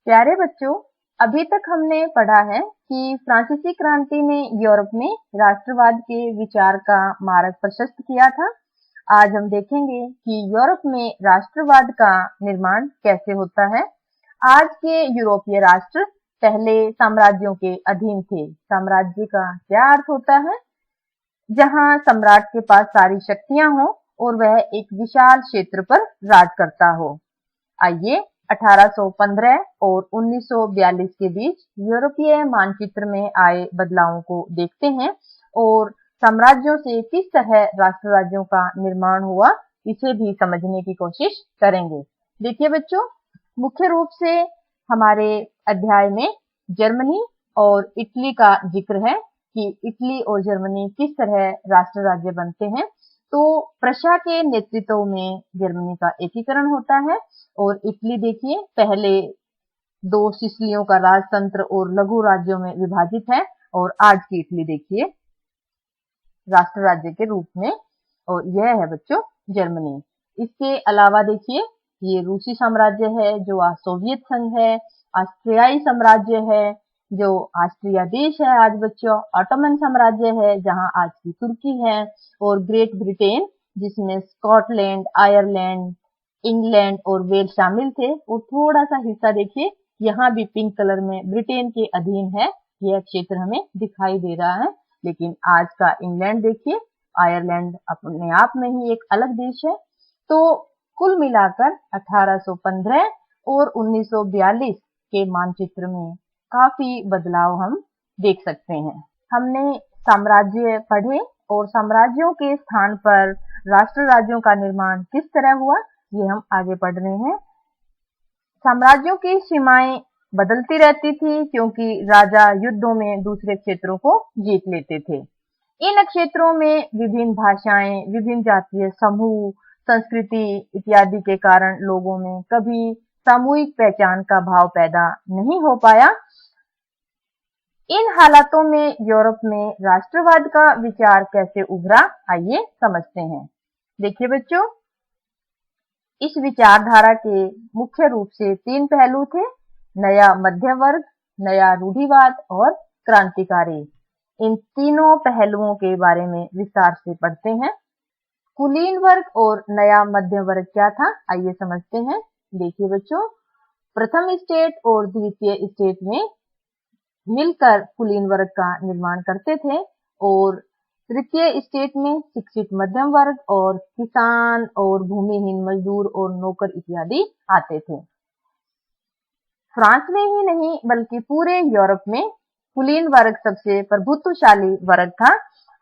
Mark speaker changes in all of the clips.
Speaker 1: प्यारे बच्चों, अभी तक हमने पढ़ा है कि फ्रांसीसी क्रांति ने यूरोप में राष्ट्रवाद के विचार का मार्ग प्रशस्त किया था। आज हम देखेंगे कि यूरोप में राष्ट्रवाद का निर्माण कैसे होता है। आज के यूरोपीय राष्ट्र पहले साम्राज्यों के अधीन थे। साम्राज्य का क्या अर्थ होता है? जहां सम्राट के पास सारी शक्तियां हों और वह एक विशाल क्षेत्र पर राज करता हो। आइए 1815 और 1942 के बीच यूरोपीय मानचित्र में आए बदलावों को देखते हैं और साम्राज्यों से किस तरह राष्ट्र राज्यों का निर्माण हुआ, इसे भी समझने की कोशिश करेंगे। देखिए बच्चों, मुख्य रूप से हमारे अध्याय में जर्मनी और इटली का जिक्र है कि इटली और जर्मनी किस तरह राष्ट्र राज्य बनते हैं। तो प्रशा के नेतृत्व में जर्मनी का एकीकरण होता है और इटली देखिए पहले 2 सिसिलियों का राजतंत्र और लघु राज्यों में विभाजित है और आज की इटली देखिए राष्ट्र राज्य के रूप में, और यह है बच्चों जर्मनी। इसके अलावा देखिए ये रूसी साम्राज्य है जो आज सोवियत संघ है, ऑस्ट्रियाई साम्राज्य है जो ऑस्ट्रिया देश है आज बच्चों, ऑटोमन साम्राज्य है जहां आज की तुर्की है, और ग्रेट ब्रिटेन जिसमें स्कॉटलैंड, आयरलैंड, इंग्लैंड और वेल्स शामिल थे। और थोड़ा सा हिस्सा देखिए यहाँ भी पिंक कलर में ब्रिटेन के अधीन है, यह क्षेत्र हमें दिखाई दे रहा है। लेकिन आज का इंग्लैंड देखिए, आयरलैंड अपने आप में ही एक अलग देश है। तो कुल मिलाकर 1815 और 1942 के मानचित्र में काफी बदलाव हम देख सकते हैं। हमने साम्राज्य पढ़े और साम्राज्यों के स्थान पर राष्ट्र राज्यों का निर्माण किस तरह हुआ, ये हम आगे पढ़ रहे हैं। साम्राज्यों की सीमाएं बदलती रहती थी क्योंकि राजा युद्धों में दूसरे क्षेत्रों को जीत लेते थे। इन क्षेत्रों में विभिन्न भाषाएं, विभिन्न जातीय समूह, संस्कृति इत्यादि के कारण लोगों में कभी सामूहिक पहचान का भाव पैदा नहीं हो पाया। इन हालातों में यूरोप में राष्ट्रवाद का विचार कैसे उभरा, आइए समझते हैं। देखिए बच्चों, इस विचारधारा के मुख्य रूप से 3 पहलू थे: नया मध्य वर्ग, नया रूढ़िवाद और क्रांतिकारी। इन तीनों पहलुओं के बारे में विस्तार से पढ़ते हैं। कुलीन वर्ग और नया मध्य वर्ग क्या था, आइए समझते हैं। देखिए बच्चों, प्रथम स्टेट और द्वितीय स्टेट में मिलकर कुलीन वर्ग का निर्माण करते थे और तृतीय स्टेट में शिक्षित मध्यम वर्ग और किसान और भूमिहीन मजदूर और नौकर इत्यादि आते थे। फ्रांस में ही नहीं बल्कि पूरे यूरोप में कुलीन वर्ग सबसे प्रभुत्वशाली वर्ग था।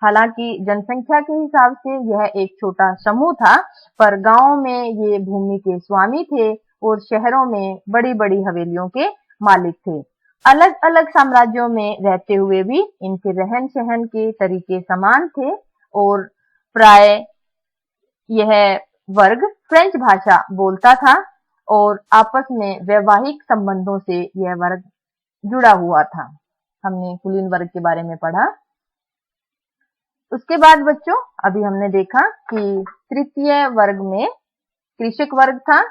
Speaker 1: हालांकि जनसंख्या के हिसाब से यह एक छोटा समूह था, पर गांवों में ये भूमि के स्वामी थे और शहरों में बड़ी बड़ी हवेलियों के मालिक थे। अलग अलग साम्राज्यों में रहते हुए भी इनके रहन सहन के तरीके समान थे और प्राय यह वर्ग फ्रेंच भाषा बोलता था और आपस में वैवाहिक संबंधों से यह वर्ग जुड़ा हुआ था। हमने कुलीन वर्ग के बारे में पढ़ा। उसके बाद बच्चों अभी हमने देखा कि तृतीय वर्ग में कृषक वर्ग था।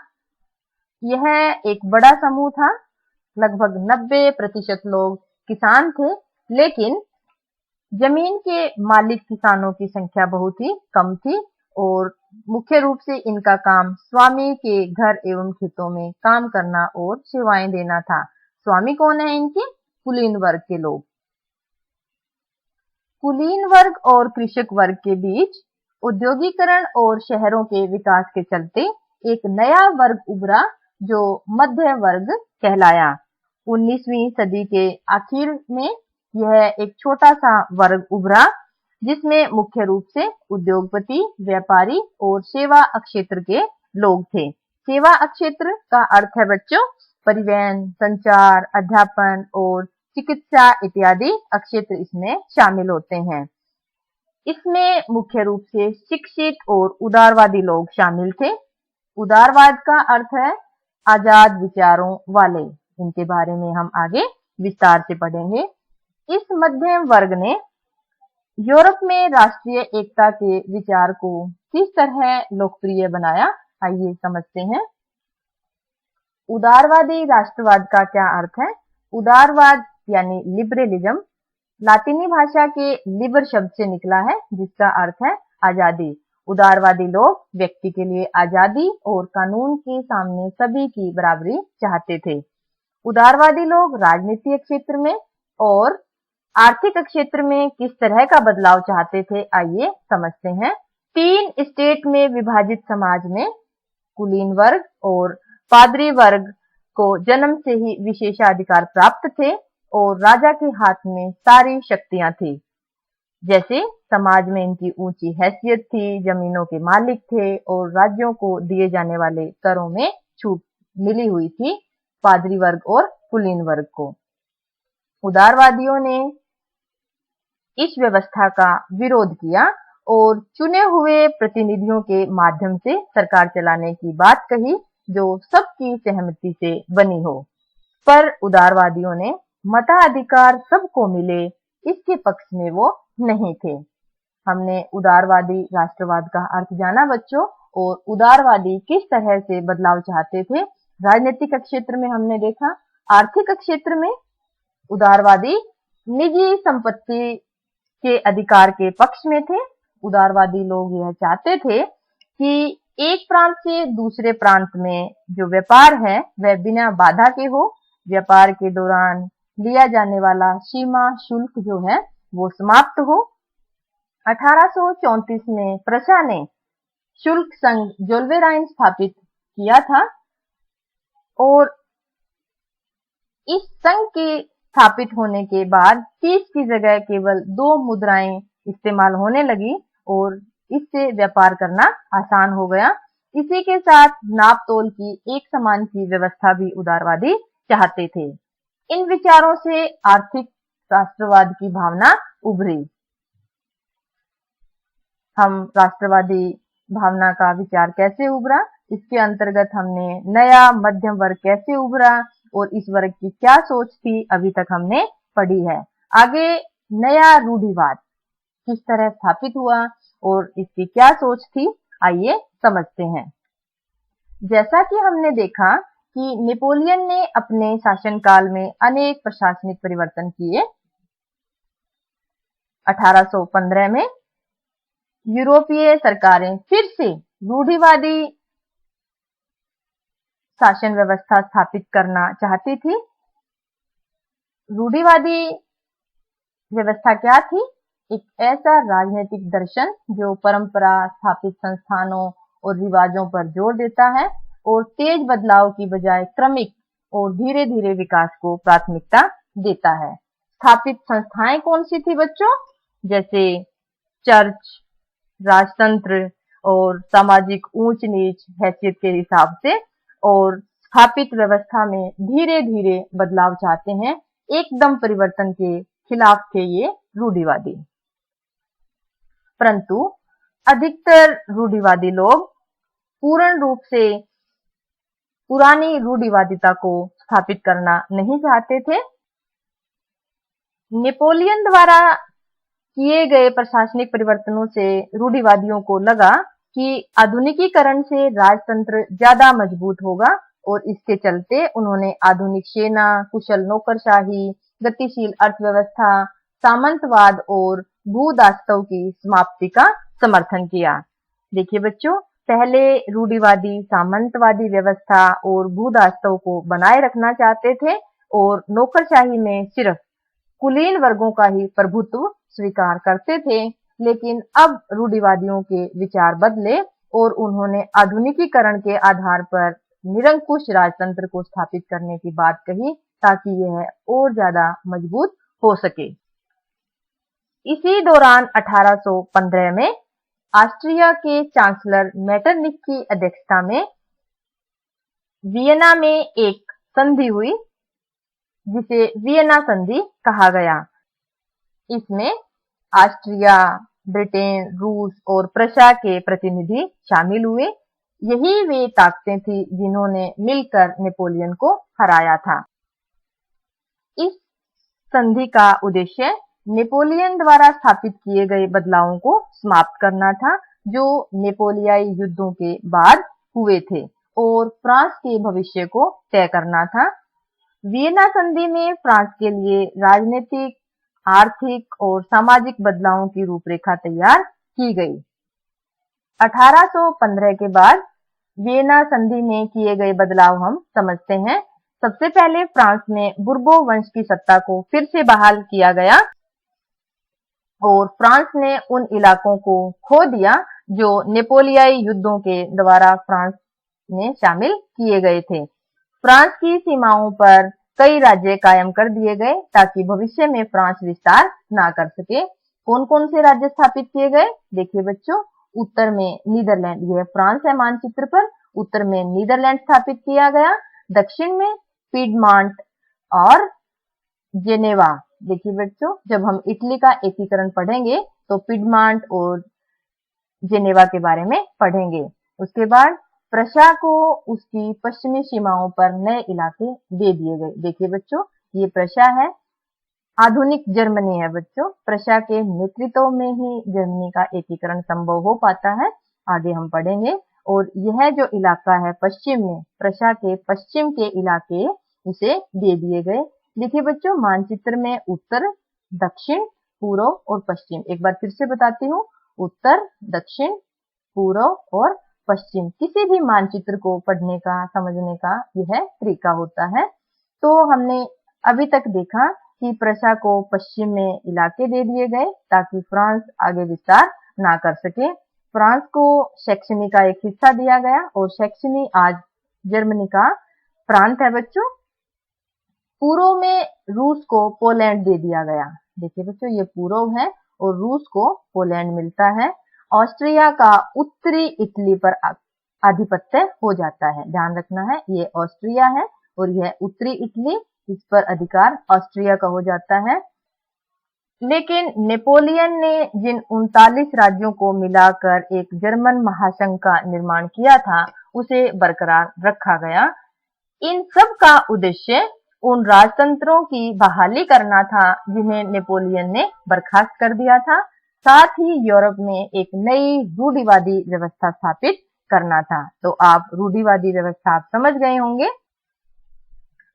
Speaker 1: यह एक बड़ा समूह था, लगभग 90% लोग किसान थे, लेकिन जमीन के मालिक किसानों की संख्या बहुत ही कम थी और मुख्य रूप से इनका काम स्वामी के घर एवं खेतों में काम करना और सेवाएं देना था। स्वामी कौन है इनके? कुलीन वर्ग के लोग। कुलीन वर्ग और कृषक वर्ग के बीच औद्योगिकरण और शहरों के विकास के चलते एक नया वर्ग उभरा जो मध्य वर्ग कहलाया। 19वीं सदी के आखिर में यह एक छोटा सा वर्ग उभरा जिसमें मुख्य रूप से उद्योगपति, व्यापारी और सेवा क्षेत्र के लोग थे। सेवा क्षेत्र का अर्थ है बच्चों परिवहन, संचार, अध्यापन और चिकित्सा इत्यादि क्षेत्र इसमें शामिल होते हैं। इसमें मुख्य रूप से शिक्षित और उदारवादी लोग शामिल थे। उदारवाद का अर्थ है आजाद विचारों वाले। इनके बारे में हम आगे विस्तार से पढ़ेंगे। इस मध्यम वर्ग ने यूरोप में राष्ट्रीय एकता के विचार को किस तरह लोकप्रिय बनाया, आइए समझते हैं। उदारवादी राष्ट्रवाद का क्या अर्थ है? उदारवाद यानी लिबरलिज्म लातिनी भाषा के लिबर शब्द से निकला है, जिसका अर्थ है आजादी। उदारवादी लोग व्यक्ति के लिए आजादी और कानून के सामने सभी की बराबरी चाहते थे। उदारवादी लोग राजनीतिक क्षेत्र में और आर्थिक क्षेत्र में किस तरह का बदलाव चाहते थे, आइए समझते हैं। 3 स्टेट में विभाजित समाज में कुलीन वर्ग और पादरी वर्ग को जन्म से ही विशेषाधिकार प्राप्त थे और राजा के हाथ में सारी शक्तियां थी। जैसे समाज में इनकी ऊंची हैसियत थी, जमीनों के मालिक थे और राज्यों को दिए जाने वाले करों में छूट मिली हुई थी पादरी वर्ग और कुलीन वर्ग को। उदारवादियों ने इस व्यवस्था का विरोध किया और चुने हुए प्रतिनिधियों के माध्यम से सरकार चलाने की बात कही, जो सबकी सहमति से बनी हो। पर उदारवादियों ने मताधिकार सबको मिले, इसके पक्ष में वो नहीं थे। हमने उदारवादी राष्ट्रवाद का अर्थ जाना बच्चों, और उदारवादी किस तरह से बदलाव चाहते थे। राजनीतिक क्षेत्र में हमने देखा, आर्थिक क्षेत्र में उदारवादी निजी संपत्ति के अधिकार के पक्ष में थे। उदारवादी लोग यह चाहते थे कि एक प्रांत से दूसरे प्रांत में जो व्यापार है वह बिना बाधा के हो। व्यापार के दौरान लिया जाने वाला सीमा शुल्क जो है वो समाप्त हो। 1834 में प्रशा ने शुल्क संघ जोल्वेराइन स्थापित किया था और इस संघ के स्थापित होने के बाद 30 की जगह केवल 2 मुद्राएं इस्तेमाल होने लगी और इससे व्यापार करना आसान हो गया। इसी के साथ नाप तोल की एक समान की व्यवस्था भी उदारवादी चाहते थे। इन विचारों से आर्थिक राष्ट्रवाद की भावना उभरी। हम राष्ट्रवादी भावना का विचार कैसे उभरा, इसके अंतर्गत हमने नया मध्यम वर्ग कैसे उभरा और इस वर्ग की क्या सोच थी, अभी तक हमने पढ़ी है। आगे नया रूढ़िवाद किस तरह स्थापित हुआ और इसकी क्या सोच थी, आइए समझते हैं। जैसा कि हमने देखा कि नेपोलियन ने अपने शासनकाल में अनेक प्रशासनिक परिवर्तन किए। 1815 में यूरोपीय सरकारें फिर से रूढ़िवादी शासन व्यवस्था स्थापित करना चाहती थी। रूढ़िवादी व्यवस्था क्या थी? एक ऐसा राजनीतिक दर्शन जो परंपरा स्थापित संस्थानों और रिवाजों पर जोर देता है और तेज बदलाव की बजाय क्रमिक और धीरे धीरे विकास को प्राथमिकता देता है। स्थापित संस्थाएं कौन सी थी बच्चों? जैसे चर्च, राजतंत्र और सामाजिक ऊंच नीच हैसियत के हिसाब से, और स्थापित व्यवस्था में धीरे धीरे बदलाव चाहते हैं। एकदम परिवर्तन के खिलाफ थे ये रूढ़िवादी। परंतु अधिकतर रूढ़िवादी लोग पूर्ण रूप से पुरानी रूढ़िवादिता को स्थापित करना नहीं चाहते थे। नेपोलियन द्वारा किए गए प्रशासनिक परिवर्तनों से रूढ़िवादियों को लगा कि आधुनिकीकरण से राजतंत्र ज्यादा मजबूत होगा और इसके चलते उन्होंने आधुनिक सेना, कुशल नौकरशाही, गतिशील अर्थव्यवस्था, सामंतवाद और भूदासत्व की समाप्ति का समर्थन किया। देखिए बच्चों, पहले रूढ़िवादी सामंतवादी व्यवस्था और भूदासत्व को बनाए रखना चाहते थे और नौकरशाही में सिर्फ कुलीन वर्गों का ही प्रभुत्व स्वीकार करते थे। लेकिन अब रूढ़िवादियों के विचार बदले और उन्होंने आधुनिकीकरण के आधार पर निरंकुश राजतंत्र को स्थापित करने की बात कही ताकि यह और ज्यादा मजबूत हो सके। इसी दौरान 1815 में ऑस्ट्रिया के चांसलर मेटरनिक की अध्यक्षता में वियना में एक संधि हुई जिसे वियना संधि कहा गया। इसमें ऑस्ट्रिया, ब्रिटेन, रूस और प्रशा के प्रतिनिधि शामिल हुए। यही वे ताकतें थी जिन्होंने मिलकर नेपोलियन को हराया था। इस संधि का उद्देश्य नेपोलियन द्वारा स्थापित किए गए बदलावों को समाप्त करना था जो नेपोलियाई युद्धों के बाद हुए थे और फ्रांस के भविष्य को तय करना था। वियना संधि में फ्रांस के लिए राजनीतिक, आर्थिक और सामाजिक बदलावों की रूपरेखा तैयार की गई। 1815 के बाद वियना संधि में किए गए बदलाव हम समझते हैं। सबसे पहले फ्रांस में बुर्बो वंश की सत्ता को फिर से बहाल किया गया और फ्रांस ने उन इलाकों को खो दिया जो नेपोलियाई युद्धों के द्वारा फ्रांस में शामिल किए गए थे। फ्रांस की सीमाओं पर कई राज्य कायम कर दिए गए ताकि भविष्य में फ्रांस विस्तार ना कर सके। कौन कौन से राज्य स्थापित किए गए? देखिए बच्चों, उत्तर में नीदरलैंड, यह फ्रांस है मानचित्र पर, उत्तर में नीदरलैंड स्थापित किया गया। दक्षिण में पीडमॉन्ट और जेनेवा। देखिए बच्चों, जब हम इटली का एकीकरण पढ़ेंगे तो पीडमॉन्ट और जेनेवा के बारे में पढ़ेंगे। उसके बाद प्रशा को उसकी पश्चिमी सीमाओं पर नए इलाके दे दिए गए। देखिए बच्चों, ये प्रशा है, आधुनिक जर्मनी है बच्चों। प्रशा के नेतृत्व में ही जर्मनी का एकीकरण संभव हो पाता है, आगे हम पढ़ेंगे। और यह जो इलाका है पश्चिम में, प्रशा के पश्चिम के इलाके उसे दे दिए गए। देखिए बच्चों, मानचित्र में उत्तर, दक्षिण, पूर्व और पश्चिम। एक बार फिर से बताती हूँ, उत्तर, दक्षिण, पूर्व और पश्चिम। किसी भी मानचित्र को पढ़ने का, समझने का यह तरीका होता है। तो हमने अभी तक देखा कि प्रशा को पश्चिम में इलाके दे दिए गए ताकि फ्रांस आगे विस्तार ना कर सके। फ्रांस को सैक्सनी का एक हिस्सा दिया गया और सैक्सनी आज जर्मनी का प्रांत है बच्चों। पूर्व में रूस को पोलैंड दे दिया गया। देखिए बच्चों, ये पूर्व है और रूस को पोलैंड मिलता है। ऑस्ट्रिया का उत्तरी इटली पर आधिपत्य हो जाता है, ध्यान रखना है, ये ऑस्ट्रिया है और यह उत्तरी इटली, इस पर अधिकार ऑस्ट्रिया का हो जाता है। लेकिन नेपोलियन ने जिन 39 राज्यों को मिलाकर एक जर्मन महासंघ का निर्माण किया था, उसे बरकरार रखा गया। इन सब का उद्देश्य उन राजतंत्रों की बहाली करना था जिन्हें नेपोलियन ने बर्खास्त कर दिया था। साथ ही यूरोप में एक नई रूढ़िवादी व्यवस्था स्थापित करना था। तो आप रूढ़िवादी व्यवस्था आप समझ गए होंगे।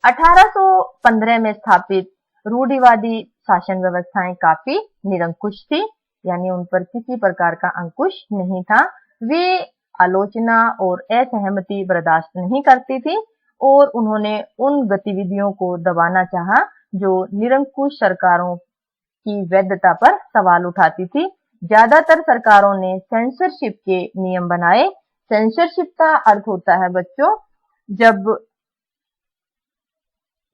Speaker 1: 1815 में स्थापित रूढ़िवादी शासन व्यवस्थाएं काफी निरंकुश थी, यानी उन पर किसी प्रकार का अंकुश नहीं था। वे आलोचना और असहमति बर्दाश्त नहीं करती थी और उन्होंने उन गतिविधियों को दबाना चाहा जो निरंकुश सरकारों की वैधता पर सवाल उठाती थी। ज्यादातर सरकारों ने सेंसरशिप के नियम बनाए। सेंसरशिप का अर्थ होता है बच्चों, जब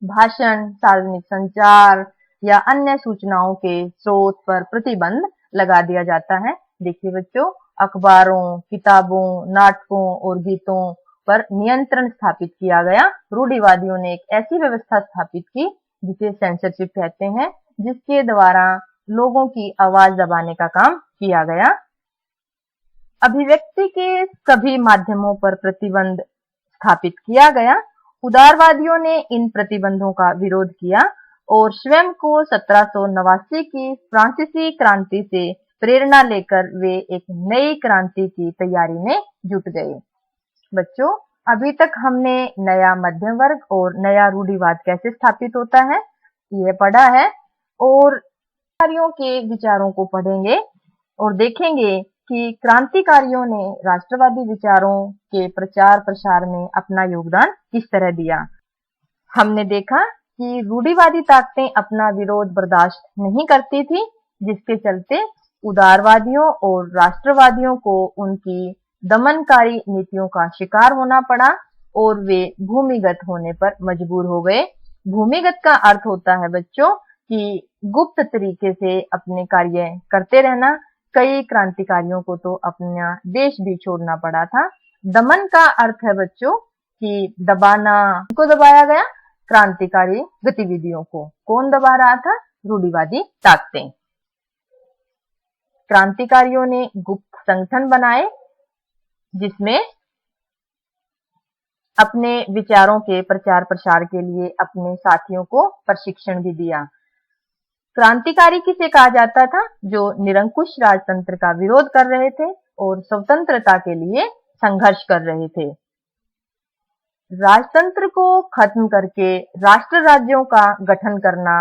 Speaker 1: भाषण, सार्वजनिक संचार या अन्य सूचनाओं के स्रोत पर प्रतिबंध लगा दिया जाता है। देखिए बच्चों, अखबारों, किताबों, नाटकों और गीतों पर नियंत्रण स्थापित किया गया। रूढ़िवादियों ने एक ऐसी व्यवस्था स्थापित की जिसे सेंसरशिप कहते हैं, जिसके द्वारा लोगों की आवाज दबाने का काम किया गया। अभिव्यक्ति के सभी माध्यमों पर प्रतिबंध स्थापित किया गया। उदारवादियों ने इन प्रतिबंधों का विरोध किया और स्वयं को 1789 की फ्रांसीसी क्रांति से प्रेरणा लेकर वे एक नई क्रांति की तैयारी में जुट गए। बच्चों, अभी तक हमने नया मध्यम वर्ग और नया रूढ़िवाद कैसे स्थापित होता है यह पढ़ा है और क्रांतिकारियों के विचारों को पढ़ेंगे और देखेंगे कि क्रांतिकारियों ने राष्ट्रवादी विचारों के प्रचार प्रसार में अपना योगदान किस तरह दिया। हमने देखा कि रूढ़िवादी ताकतें अपना विरोध बर्दाश्त नहीं करती थी, जिसके चलते उदारवादियों और राष्ट्रवादियों को उनकी दमनकारी नीतियों का शिकार होना पड़ा और वे भूमिगत होने पर मजबूर हो गए। भूमिगत का अर्थ होता है बच्चों कि गुप्त तरीके से अपने कार्य करते रहना। कई क्रांतिकारियों को तो अपना देश भी छोड़ना पड़ा था। दमन का अर्थ है बच्चों कि दबाना। किसको दबाया गया? क्रांतिकारी गतिविधियों को। कौन दबा रहा था? रूढ़िवादी ताकतें। क्रांतिकारियों ने गुप्त संगठन बनाए जिसमें अपने विचारों के प्रचार प्रसार के लिए अपने साथियों को प्रशिक्षण भी दिया। क्रांतिकारी किसे कहा जाता था? जो निरंकुश राजतंत्र का विरोध कर रहे थे और स्वतंत्रता के लिए संघर्ष कर रहे थे। राजतंत्र को खत्म करके राष्ट्र राज्यों का गठन करना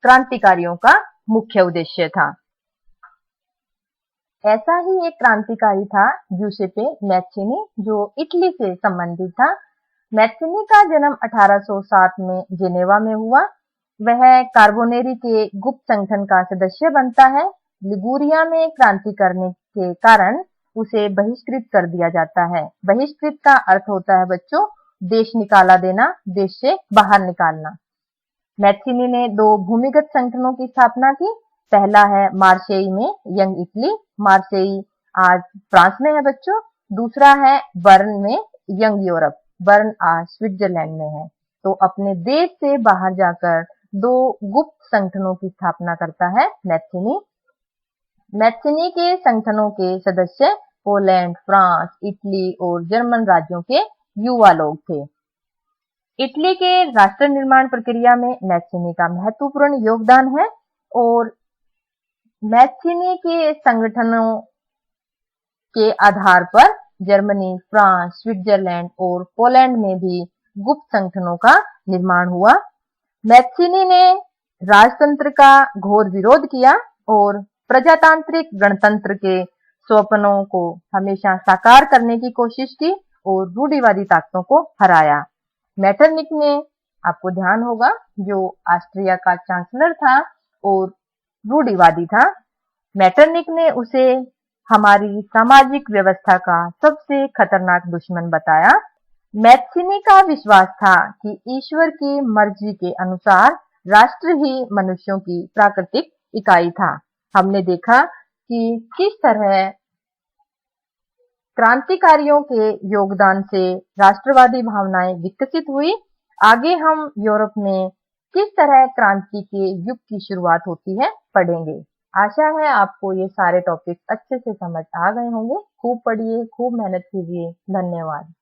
Speaker 1: क्रांतिकारियों का मुख्य उद्देश्य था। ऐसा ही एक क्रांतिकारी था जूसेप्पे मैत्सिनी, जो इटली से संबंधित था। मैत्सिनी का जन्म 1807 में जेनेवा में हुआ। वह कार्बोनेरी के गुप्त संगठन का सदस्य बनता है। लिगुरिया में क्रांति करने के कारण उसे बहिष्कृत कर दिया जाता है। बहिष्कृत का अर्थ होता है बच्चों, देश निकाला देना, देश से बाहर निकालना। मैत्सिनी ने 2 भूमिगत संगठनों की स्थापना की। पहला है मार्सेई में यंग इटली, मार्सेई आज फ्रांस में है बच्चों। दूसरा है बर्न में यंग यूरोप, बर्न आज स्विट्जरलैंड में है। तो अपने देश से बाहर जाकर 2 गुप्त संगठनों की स्थापना करता है मैत्सिनी। मैत्सिनी के संगठनों के सदस्य पोलैंड, फ्रांस, इटली और जर्मन राज्यों के युवा लोग थे। इटली के राष्ट्र निर्माण प्रक्रिया में मैत्सिनी का महत्वपूर्ण योगदान है और मैत्सिनी के संगठनों के आधार पर जर्मनी, फ्रांस, स्विट्जरलैंड और पोलैंड में भी गुप्त संगठनों का निर्माण हुआ। मैत्सिनी ने राजतंत्र का घोर विरोध किया और प्रजातांत्रिक गणतंत्र के स्वप्नों को हमेशा साकार करने की कोशिश की और रूढ़िवादी ताकतों को हराया। मेटरनिक ने, आपको ध्यान होगा, जो ऑस्ट्रिया का चांसलर था और रूढ़िवादी था, मेटरनिक ने उसे हमारी सामाजिक व्यवस्था का सबसे खतरनाक दुश्मन बताया। मैत्सिनी का विश्वास था कि ईश्वर की मर्जी के अनुसार राष्ट्र ही मनुष्यों की प्राकृतिक इकाई था। हमने देखा कि किस तरह क्रांतिकारियों के योगदान से राष्ट्रवादी भावनाएं विकसित हुई। आगे हम यूरोप में किस तरह क्रांति के युग की शुरुआत होती है पढ़ेंगे। आशा है आपको ये सारे टॉपिक अच्छे से समझ आ गए होंगे। खूब पढ़िए, खूब मेहनत कीजिए। धन्यवाद।